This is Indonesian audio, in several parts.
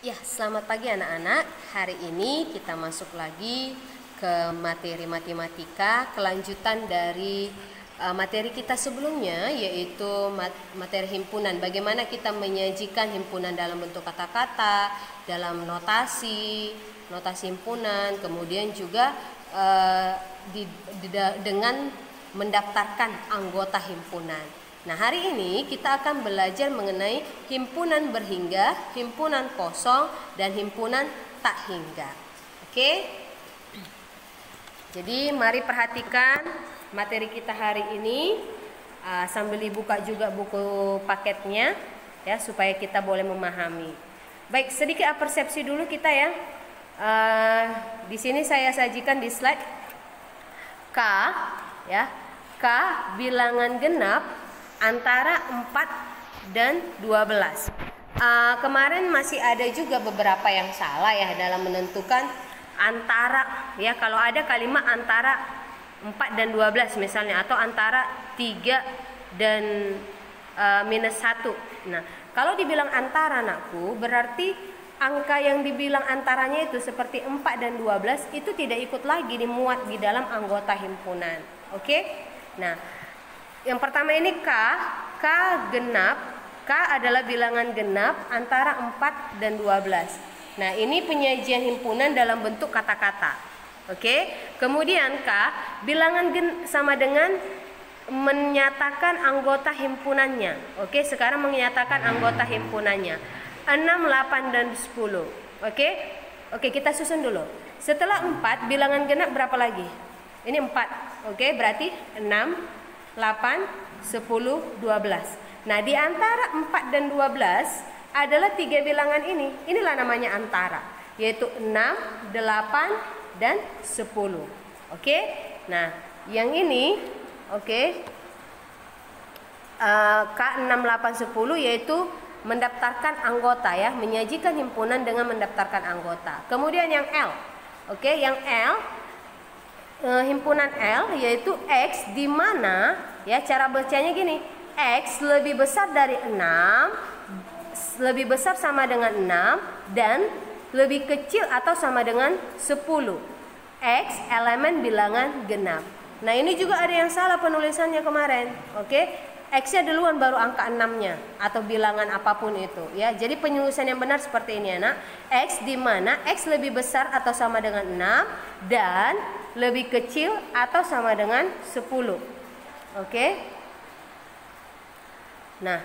Ya, selamat pagi anak-anak. Hari ini kita masuk lagi ke materi matematika, kelanjutan dari materi kita sebelumnya, yaitu materi himpunan. Bagaimana kita menyajikan himpunan dalam bentuk kata-kata, dalam notasi himpunan, kemudian juga dengan mendaftarkan anggota himpunan. Nah, hari ini kita akan belajar mengenai himpunan berhingga, himpunan kosong, dan himpunan tak hingga. Oke? Jadi mari perhatikan materi kita hari ini, sambil dibuka juga buku paketnya ya, supaya kita boleh memahami. Baik, sedikit persepsi dulu kita ya. Di sini saya sajikan di slide K ya. K bilangan genap antara 4 dan 12. Kemarin masih ada juga beberapa yang salah ya dalam menentukan antara ya, kalau ada kalimat antara 4 dan 12 misalnya, atau antara 3 dan minus 1. Nah, kalau dibilang antara anakku, berarti angka yang dibilang antaranya itu seperti 4 dan 12 itu tidak ikut lagi dimuat di dalam anggota himpunan. Oke? Nah, yang pertama ini K genap. K adalah bilangan genap antara 4 dan 12. Nah, ini penyajian himpunan dalam bentuk kata-kata. Oke? Kemudian K bilangan sama dengan menyatakan anggota himpunannya. Oke, sekarang menyatakan anggota himpunannya 6, 8 dan 10. Oke? Oke, kita susun dulu. Setelah 4 bilangan genap berapa lagi? Ini 4. Oke, berarti 6, 8, 10, 12. Nah, di antara 4 dan 12 adalah 3 bilangan ini. Inilah namanya antara, yaitu 6, 8, dan 10. Oke? Nah, yang ini oke. K 6, 8, 10 yaitu mendaftarkan anggota ya, menyajikan himpunan dengan mendaftarkan anggota. Kemudian yang L. Oke, yang L himpunan L yaitu X, di mana ya cara bacanya gini, X lebih besar dari 6, lebih besar sama dengan 6, dan lebih kecil atau sama dengan 10. X elemen bilangan genap. Nah, ini juga ada yang salah penulisannya kemarin. Oke, X-nya duluan baru angka 6-nya atau bilangan apapun itu ya. Jadi penulisan yang benar seperti ini anak. X di mana X lebih besar atau sama dengan 6 dan lebih kecil atau sama dengan 10. Oke? Nah,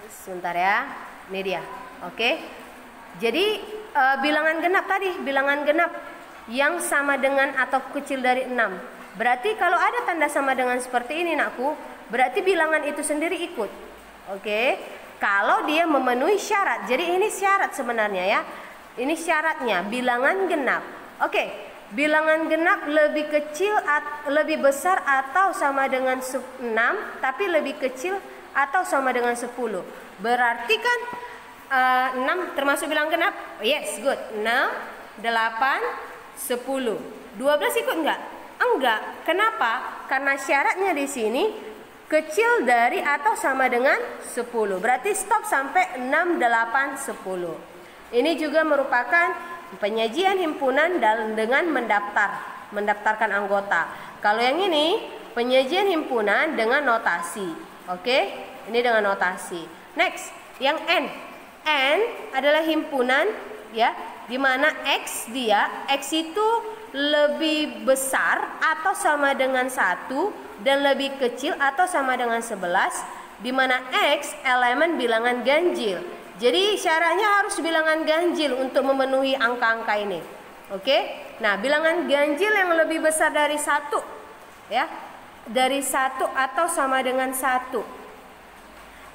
sebentar ya. Ini dia. Oke? Jadi bilangan genap tadi, bilangan genap yang sama dengan atau kecil dari 6. Berarti kalau ada tanda sama dengan seperti ini nakku, berarti bilangan itu sendiri ikut. Oke? Kalau dia memenuhi syarat. Jadi ini syarat sebenarnya ya. Ini syaratnya bilangan genap. Oke, bilangan genap lebih kecil lebih besar atau sama dengan 6, tapi lebih kecil atau sama dengan 10. Berarti kan 6 termasuk bilangan genap? Yes, good. 6, 8, 10. 12 ikut enggak? Enggak. Kenapa? Karena syaratnya di sini kecil dari atau sama dengan 10. Berarti stop sampai 6, 8, 10. Ini juga merupakan penyajian himpunan dengan mendaftarkan anggota. Kalau yang ini penyajian himpunan dengan notasi. Oke? Ini dengan notasi. Next, yang N. N adalah himpunan ya, di mana X itu lebih besar atau sama dengan 1 dan lebih kecil atau sama dengan 11, di mana X elemen bilangan ganjil. Jadi syaratnya harus bilangan ganjil untuk memenuhi angka-angka ini. Oke? Nah, bilangan ganjil yang lebih besar dari 1 ya. Dari 1 atau sama dengan 1.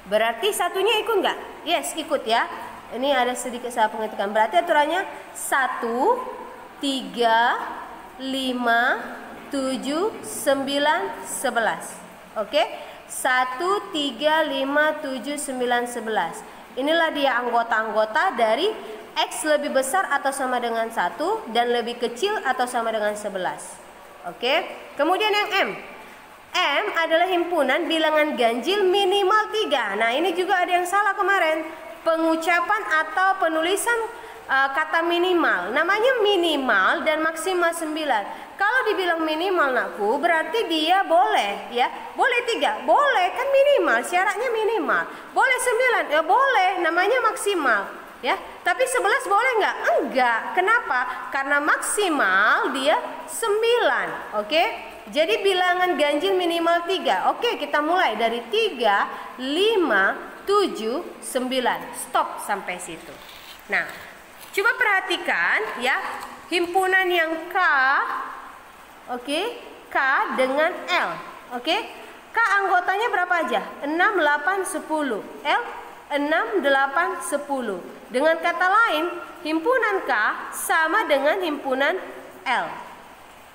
Berarti satunya ikut enggak? Yes, ikut ya. Ini ada sedikit salah pengetikan. Berarti aturannya 1, 3, 5, 7, 9, 11. Oke? 1, 3, 5, 7, 9, 11. Inilah dia anggota-anggota dari X lebih besar atau sama dengan 1 dan lebih kecil atau sama dengan 11. Oke? Kemudian yang M. M adalah himpunan bilangan ganjil minimal 3. Nah, ini juga ada yang salah kemarin. pengucapan atau penulisan kata minimal. Namanya minimal dan maksimal 9. Kalau dibilang minimal nakku, berarti dia boleh ya. Boleh 3, boleh kan minimal, syaratnya minimal. Boleh 9, ya boleh, namanya maksimal ya. Tapi 11 boleh nggak? Enggak. Kenapa? Karena maksimal dia 9. Oke? Jadi bilangan ganjil minimal 3. Oke, kita mulai dari 3, 5, 7, 9. Stop sampai situ. Nah, coba perhatikan ya, himpunan yang K, oke, K dengan L, oke. K anggotanya berapa aja? 6, 8, 10. L 6, 8, 10. Dengan kata lain, himpunan K sama dengan himpunan L.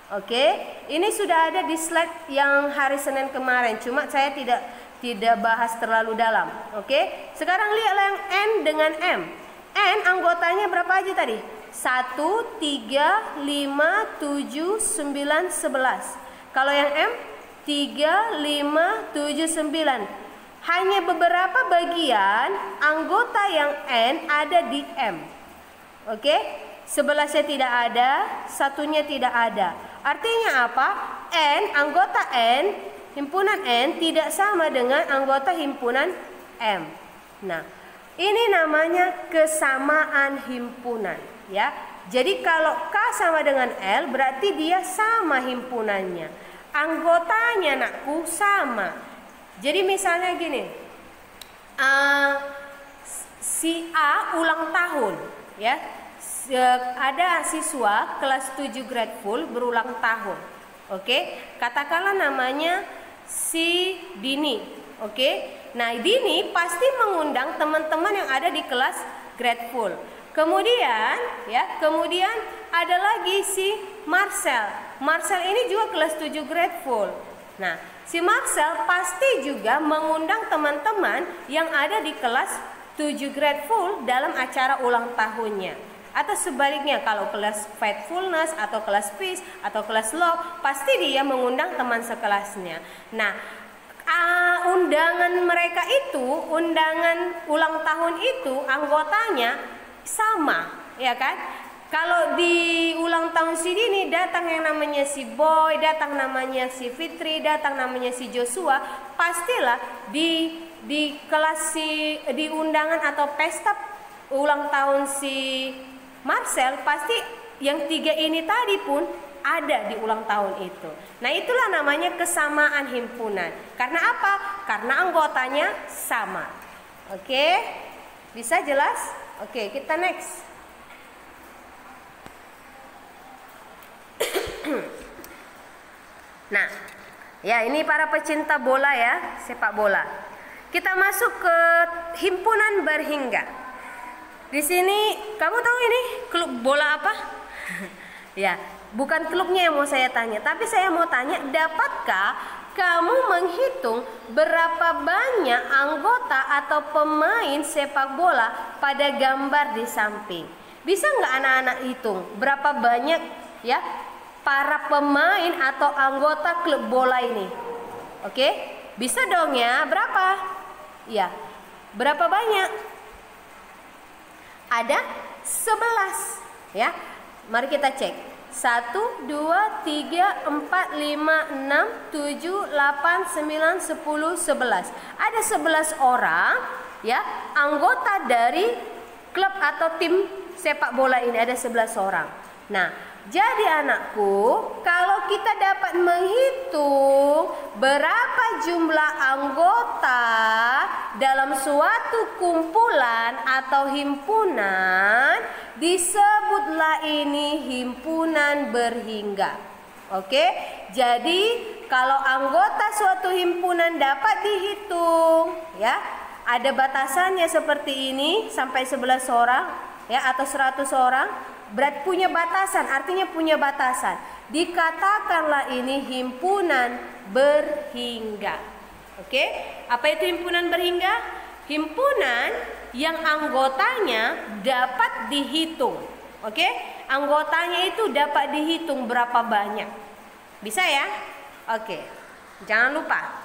Oke, ini sudah ada di slide yang hari Senin kemarin, cuma saya tidak bahas terlalu dalam. Oke, sekarang lihatlah yang N dengan M. N anggotanya berapa aja tadi? 1, 3, 5, 7, 9, 11. Kalau yang M 3, 5, 7, 9. Hanya beberapa bagian anggota yang N ada di M. Oke, 11-nya tidak ada, satunya tidak ada. Artinya apa? N, anggota N, himpunan N tidak sama dengan anggota himpunan M. Nah, ini namanya kesamaan himpunan ya. Jadi kalau K sama dengan L berarti dia sama himpunannya. Anggotanya nakku sama. Jadi misalnya gini. Si A ulang tahun ya. Ada siswa kelas 7 grade full berulang tahun. Oke, katakanlah namanya si Dini. Oke. Nah, Dini pasti mengundang teman-teman yang ada di kelas grade full. Kemudian ada lagi si Marcel. Marcel ini juga kelas 7 grade full. Nah, si Marcel pasti juga mengundang teman-teman yang ada di kelas 7 grade full dalam acara ulang tahunnya. Atau sebaliknya, kalau kelas faithfulness atau kelas peace atau kelas love, pasti dia mengundang teman sekelasnya. Nah, undangan mereka itu, undangan ulang tahun itu anggotanya sama, ya kan? Kalau di ulang tahun si Dini datang yang namanya si Boy, datang namanya si Fitri, datang namanya si Joshua, pastilah di kelas di undangan atau pesta ulang tahun si Marcel, pasti yang 3 ini tadi pun ada di ulang tahun itu. Nah, itulah namanya kesamaan himpunan. Karena apa? Karena anggotanya sama. Oke? Bisa jelas? Oke, kita next. Nah, ya ini para pecinta bola ya, sepak bola. Kita masuk ke himpunan berhingga. Di sini kamu tahu ini klub bola apa? Ya, bukan klubnya yang mau saya tanya, tapi saya mau tanya, dapatkah kamu menghitung berapa banyak anggota atau pemain sepak bola pada gambar di samping? Bisa nggak anak-anak hitung berapa banyak ya para pemain atau anggota klub bola ini? Oke, bisa dong ya. Berapa? Ya, berapa banyak? Ada 11 ya. Mari kita cek. 1, 2, 3, 4, 5, 6, 7, 8, 9, 10, 11. Ada 11 orang ya, anggota dari klub atau tim sepak bola ini, ada 11 orang. Nah, jadi anakku, kalau kita dapat menghitung berapa jumlah anggota dalam suatu kumpulan atau himpunan, disebutlah ini himpunan berhingga. Oke? Jadi, kalau anggota suatu himpunan dapat dihitung, ya, ada batasannya seperti ini sampai 11 orang, ya, atau 100 orang. Berat punya batasan, artinya punya batasan. Dikatakanlah ini himpunan berhingga. Oke? Apa itu himpunan berhingga? Himpunan yang anggotanya dapat dihitung. Oke? Anggotanya itu dapat dihitung berapa banyak. Bisa ya? Oke. Jangan lupa.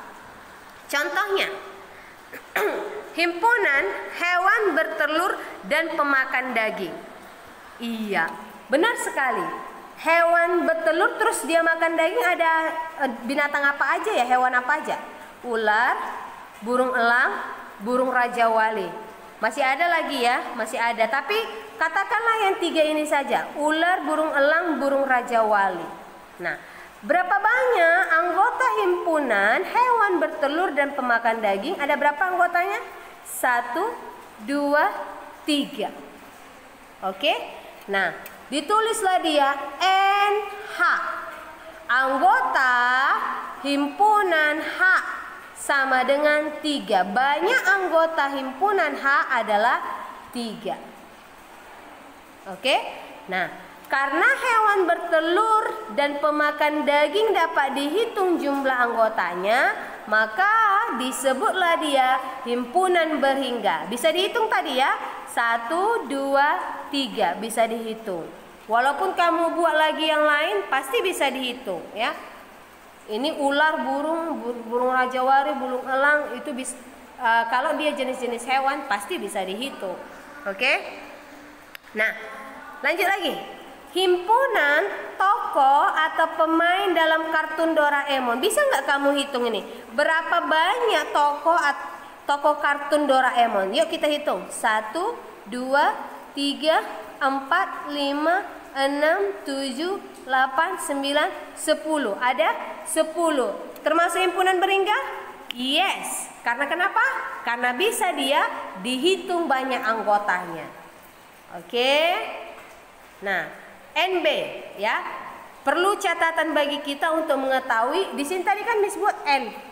Contohnya himpunan hewan bertelur dan pemakan daging. Iya, benar sekali. Hewan bertelur terus dia makan daging, ada binatang apa aja ya? Hewan apa aja? Ular, burung elang, burung raja wali. Masih ada lagi ya, masih ada. Tapi katakanlah yang 3 ini saja. Ular, burung elang, burung raja wali. Nah, berapa banyak anggota himpunan hewan bertelur dan pemakan daging? Ada berapa anggotanya? 1, 2, 3. Oke? Nah, ditulislah dia NH. Anggota himpunan H sama dengan 3. Banyak anggota himpunan H adalah 3. Oke? Nah, karena hewan bertelur dan pemakan daging dapat dihitung jumlah anggotanya, maka disebutlah dia himpunan berhingga. Bisa dihitung tadi ya, 1, 2, 3 bisa dihitung. Walaupun kamu buat lagi yang lain, pasti bisa dihitung ya. Ini ular, burung raja wali, burung elang itu bisa, kalau dia jenis-jenis hewan pasti bisa dihitung. Oke? Nah, lanjut lagi. Himpunan tokoh atau pemain dalam kartun Doraemon. Bisa nggak kamu hitung ini? Berapa banyak tokoh kartun Doraemon? Yuk kita hitung. 1, 2, 3, 4, 5, 6, 7, 8, 9, 10. Ada 10. Termasuk himpunan berhingga? Yes. Karena kenapa? Karena bisa dia dihitung banyak anggotanya. Oke. Nah, NB ya. Perlu catatan bagi kita untuk mengetahui. Di sini tadi kan disebut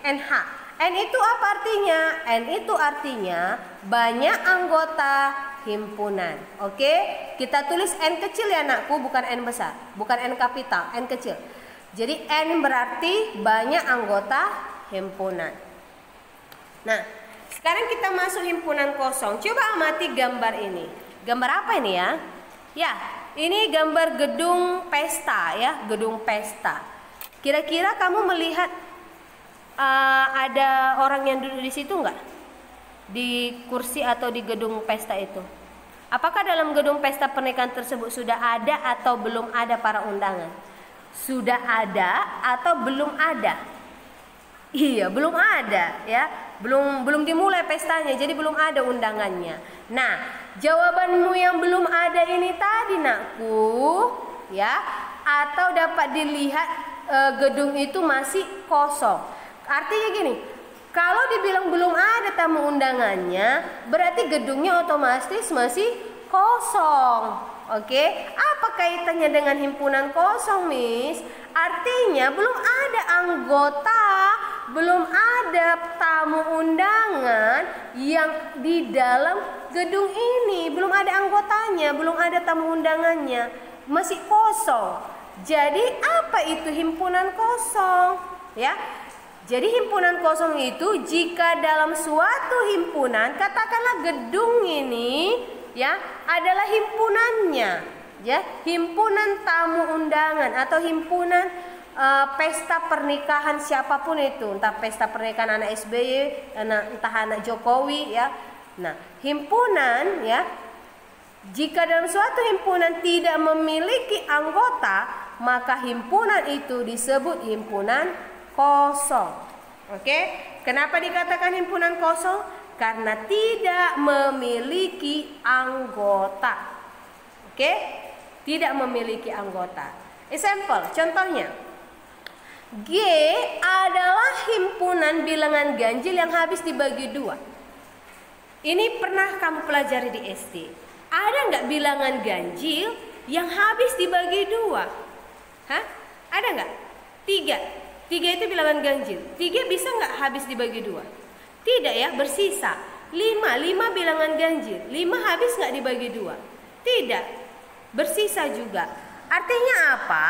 NH. N itu apa artinya? N itu artinya banyak anggota himpunan. Oke? Kita tulis N kecil ya anakku, bukan N besar, bukan N kapital, N kecil. Jadi N berarti banyak anggota himpunan. Nah, sekarang kita masuk himpunan kosong. Coba amati gambar ini. Gambar apa ini ya? Ya, ini gambar gedung pesta ya, gedung pesta. Kira-kira kamu melihat ada orang yang duduk di situ enggak? Di kursi atau di gedung pesta itu? Apakah dalam gedung pesta pernikahan tersebut sudah ada atau belum ada para undangan? Sudah ada atau belum ada? Iya, belum ada ya. Belum dimulai pestanya, jadi belum ada undangannya. Nah, jawabanmu yang belum ada ini tadi nakku ya, atau dapat dilihat gedung itu masih kosong. Artinya gini, kalau dibilang belum ada tamu undangannya, berarti gedungnya otomatis masih kosong. Oke, apa kaitannya dengan himpunan kosong, Miss? Artinya belum ada anggota, belum ada tamu undangan yang di dalam gedung ini, belum ada anggotanya, belum ada tamu undangannya, masih kosong. Jadi apa itu himpunan kosong? Ya. Jadi himpunan kosong itu jika dalam suatu himpunan, katakanlah gedung ini ya adalah himpunannya, ya, himpunan tamu undangan atau himpunan pesta pernikahan siapapun itu, entah pesta pernikahan anak SBY, entah anak Jokowi ya. Nah, himpunan ya, jika dalam suatu himpunan tidak memiliki anggota, maka himpunan itu disebut himpunan kosong. Oke? Kenapa dikatakan himpunan kosong? Karena tidak memiliki anggota. Oke? Tidak memiliki anggota. Example, contohnya. G adalah himpunan bilangan ganjil yang habis dibagi 2. Ini pernah kamu pelajari di SD. Ada nggak bilangan ganjil yang habis dibagi 2? Hah? Ada nggak? 3. 3 itu bilangan ganjil. 3 bisa nggak habis dibagi 2? Tidak ya, bersisa. 5 bilangan ganjil. 5 habis nggak dibagi 2? Tidak, bersisa juga. Artinya apa?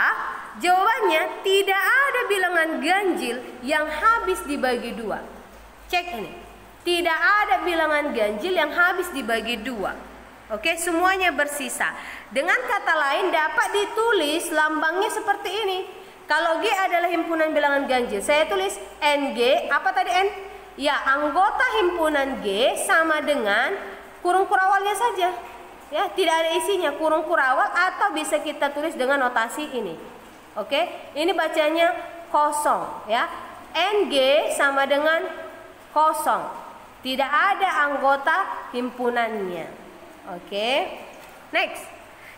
Jawabannya tidak ada bilangan ganjil yang habis dibagi 2. Cek ini. Tidak ada bilangan ganjil yang habis dibagi 2. Oke, semuanya bersisa. Dengan kata lain dapat ditulis lambangnya seperti ini. Kalau G adalah himpunan bilangan ganjil, saya tulis NG, apa tadi N? Ya, anggota himpunan G sama dengan kurung kurawalnya saja. Ya, tidak ada isinya, kurung kurawal, atau bisa kita tulis dengan notasi ini. Oke, ini bacanya kosong ya. NG sama dengan kosong. Tidak ada anggota himpunannya. Oke. Next.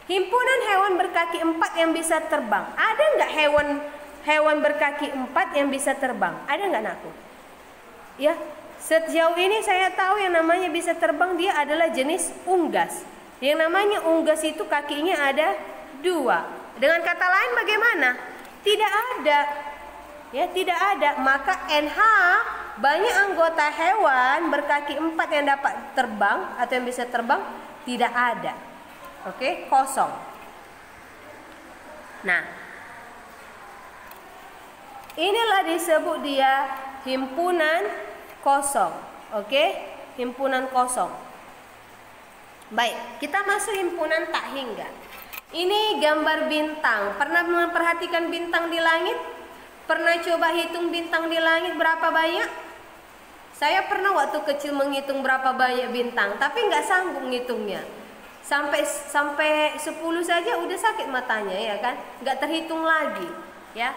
Himpunan hewan berkaki 4 yang bisa terbang. Ada nggak hewan berkaki 4 yang bisa terbang? Ada nggak, nakku? Ya, sejauh ini saya tahu yang namanya bisa terbang dia adalah jenis unggas. Yang namanya unggas itu kakinya ada 2. Dengan kata lain bagaimana? Tidak ada. Ya, tidak ada. Maka NH banyak anggota hewan berkaki 4 yang dapat terbang atau yang bisa terbang tidak ada. Oke, kosong. Nah, inilah disebut dia himpunan kosong. Oke, himpunan kosong. Baik, kita masuk himpunan tak hingga. Ini gambar bintang. Pernah memperhatikan bintang di langit? Pernah coba hitung bintang di langit berapa banyak? Saya pernah waktu kecil menghitung berapa banyak bintang, tapi nggak sanggup ngitungnya. Sampai 10 saja udah sakit matanya, ya kan? Nggak terhitung lagi, ya.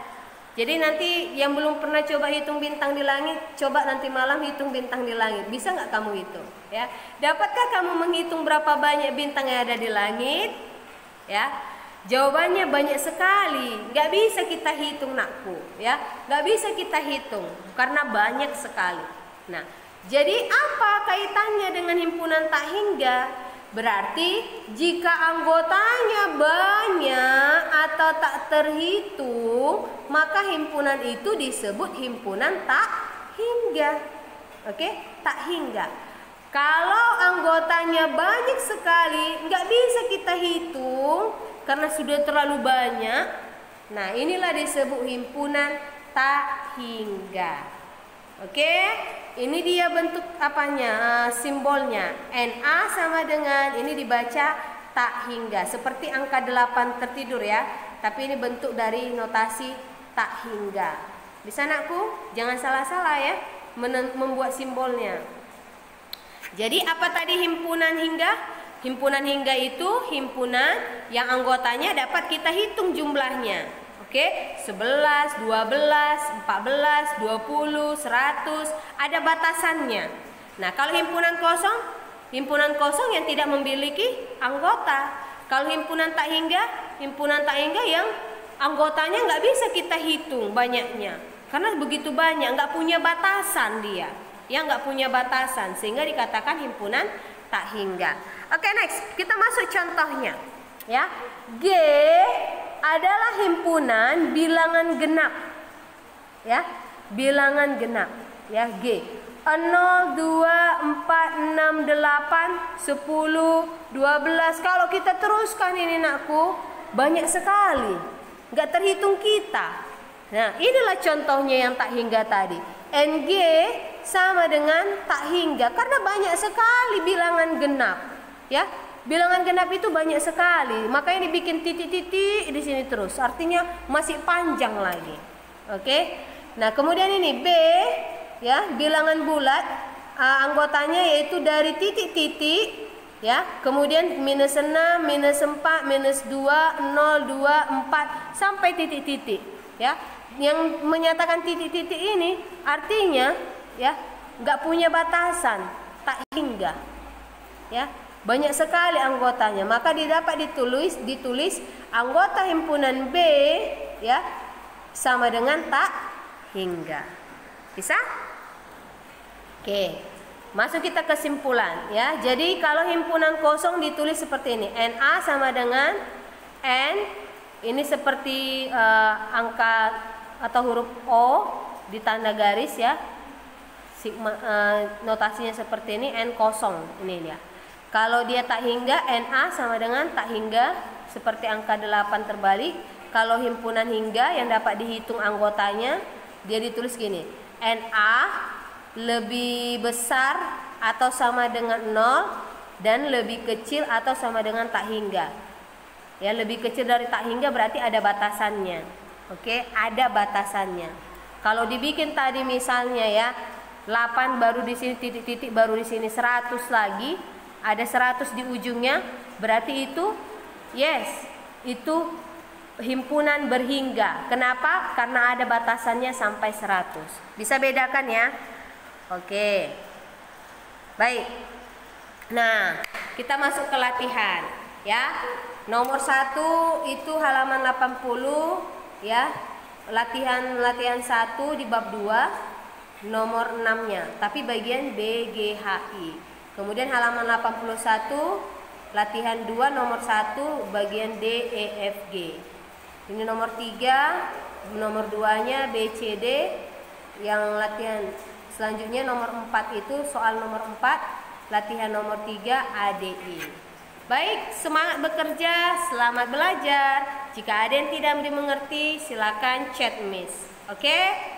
Jadi nanti yang belum pernah coba hitung bintang di langit, coba nanti malam hitung bintang di langit. Bisa nggak kamu hitung? Ya, dapatkah kamu menghitung berapa banyak bintang yang ada di langit? Ya, jawabannya banyak sekali. Nggak bisa kita hitung, nakku. Ya, nggak bisa kita hitung karena banyak sekali. Nah, jadi apa kaitannya dengan himpunan tak hingga? Berarti jika anggotanya banyak atau tak terhitung, maka himpunan itu disebut himpunan tak hingga. Oke, tak hingga. Kalau anggotanya banyak sekali, nggak bisa kita hitung karena sudah terlalu banyak. Nah, inilah disebut himpunan tak hingga. Oke, ini dia bentuk apanya, simbolnya. NA sama dengan ini dibaca tak hingga, seperti angka 8 tertidur ya. Tapi ini bentuk dari notasi tak hingga. Bisa, nakku? Jangan salah-salah ya membuat simbolnya. Jadi apa tadi himpunan hingga? Himpunan hingga itu himpunan yang anggotanya dapat kita hitung jumlahnya. Oke, 11, 12, 14, 20, 100, ada batasannya. Nah, kalau himpunan kosong yang tidak memiliki anggota. Kalau himpunan tak hingga yang anggotanya nggak bisa kita hitung banyaknya. Karena begitu banyak, nggak punya batasan dia. Ya, nggak punya batasan, sehingga dikatakan himpunan tak hingga. Oke, next, kita masuk contohnya. Ya, G adalah himpunan bilangan genap. Ya, bilangan genap. Ya, G. 0, 2, 4, 6, 8, 10, 12. Kalau kita teruskan ini, nakku, banyak sekali. Nggak terhitung kita. Nah, inilah contohnya yang tak hingga tadi. NG sama dengan tak hingga karena banyak sekali bilangan genap. Ya, bilangan genap itu banyak sekali, makanya dibikin titik-titik di sini terus. Artinya masih panjang lagi. Oke. Nah, kemudian ini B, ya, bilangan bulat, anggotanya yaitu dari titik-titik, ya. Kemudian minus 6, minus 4, minus 2, 0, 2, 4 sampai titik-titik, ya. Yang menyatakan titik-titik ini artinya, ya, nggak punya batasan, tak hingga, ya. Banyak sekali anggotanya, maka didapat ditulis anggota himpunan B, ya, sama dengan tak hingga. Bisa? Oke. Masuk kita kesimpulan, ya. Jadi kalau himpunan kosong ditulis seperti ini. NA sama dengan N, ini seperti angka atau huruf O ditanda garis, ya. Notasinya seperti ini, N kosong ini dia. Kalau dia tak hingga, NA sama dengan tak hingga seperti angka 8 terbalik. Kalau himpunan hingga yang dapat dihitung anggotanya, dia ditulis gini. NA lebih besar atau sama dengan 0 dan lebih kecil atau sama dengan tak hingga. Ya, lebih kecil dari tak hingga berarti ada batasannya. Oke, ada batasannya. Kalau dibikin tadi misalnya, ya, 8 baru di sini titik-titik, baru di sini 100 lagi, ada 100 di ujungnya, berarti itu yes, itu himpunan berhingga. Kenapa? Karena ada batasannya sampai 100. Bisa bedakan ya? Oke. Baik. Nah, kita masuk ke latihan ya. Nomor 1 itu halaman 80 ya. Latihan 1 di bab 2. Nomor 6-nya, tapi bagian B, G, H, I. Kemudian halaman 81, latihan 2 nomor 1 bagian D, E, F, G. Ini nomor 3, nomor 2-nya B, C, D. Yang latihan selanjutnya nomor 4 itu soal nomor 4, latihan nomor 3 A, D, I. Baik, semangat bekerja, selamat belajar. Jika ada yang tidak dimengerti, silakan chat Miss. Oke?